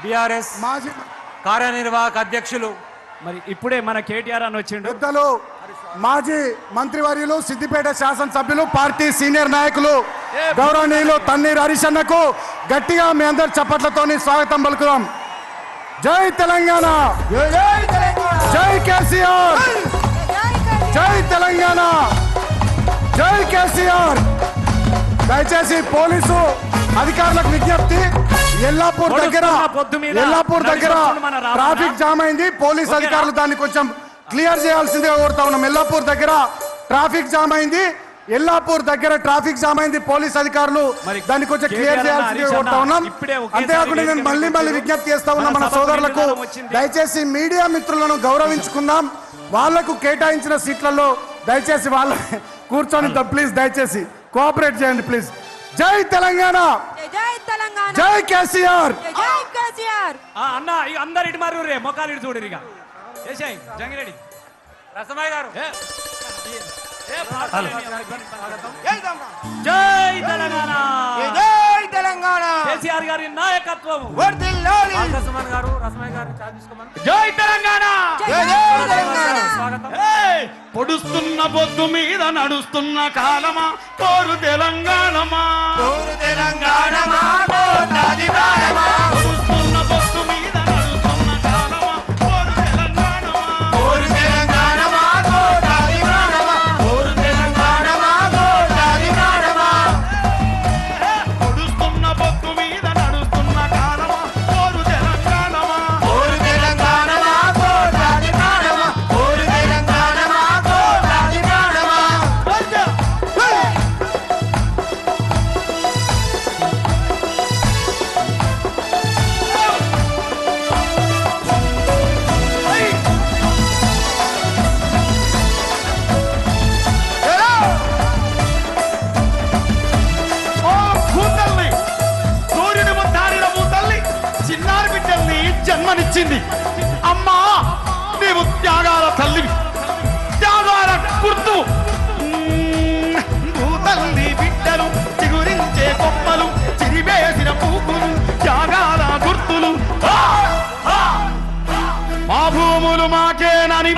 BRS మాజీ కార్యనిర్వాహక అధ్యక్షులు మరి ఇప్పుడే మన కేటీఆర్ అని వచ్చిండు. పెద్దలు మాజీ మంత్రివర్యులు సిద్దిపేట శాసనసభ్యులు పార్టీ సీనియర్ నాయకులు గౌరవనీయులు తన్నీర్ హరీశన్నకు గట్టిగా మీ అందరి చప్పట్లతోని స్వాగతం పలుకుదాం. జై తెలంగాణ, జై కేసీఆర్, జై తెలంగాణ, జై కేసీఆర్. దయచేసి పోలీసు అధికారులకు విజ్ఞప్తి, ఎల్లాపూర్ దగ్గర ట్రాఫిక్ జామ్ అయింది. పోలీస్ అధికారులు దాన్ని కొంచెం క్లియర్ చేయాల్సిందిగా కోరుతా ఉన్నాం. ఎల్లాపూర్ దగ్గర ట్రాఫిక్ జామ్ అయింది, పోలీస్ అధికారులు దాన్ని కొంచెం క్లియర్ చేయాల్సిందిగా కోరుతా ఉన్నాం. అంతేకాకుండా నేను మళ్ళీ విజ్ఞప్తి చేస్తా ఉన్నా మన సోదరులకు, దయచేసి మీడియా మిత్రులను గౌరవించుకుందాం. వాళ్లకు కేటాయించిన సీట్లలో దయచేసి వాళ్ళ కూర్చొని ప్లీజ్ దయచేసి కోఆపరేట్ చేయండి ప్లీజ్. జై తెలంగాణ, జై కేసీఆర్. అన్న అందరు ఇటు మారు రే మొక్కలు ఇటు చూడరు. ఇక జంగిరెడ్డి రసమయ్య గారు జై తెలంగాణ, జై తెలంగాణ, కేసీఆర్ గారి నాయకత్వం. రసమన్ గారు రసమయ్య గారు చార్జ్ తీసుకోమని. జై తెలంగాణ, స్వాగతం. పొడుస్తున్న పొద్దు మీద నడుస్తున్న కాలమా కోరు తెలంగాణమా, పొడుస్తున్న పొద్దు మీద నడుస్తున్న కాలమా కోరు తెలంగాణమా, పొడుస్తున్న పొద్దు మీద నడుస్తున్న కాలమా కోరు తెలంగాణమా. జన్మనిచ్చింది అమ్మా, నీవు త్యాగాల తల్లివి, త్యాగాల గుర్తు. భూతల్లి బిడ్డలు చిగురించే కొమ్మలు, చిరివేసిన పూకులు, త్యాగాల గుర్తులు. మా భూములు మాకేనని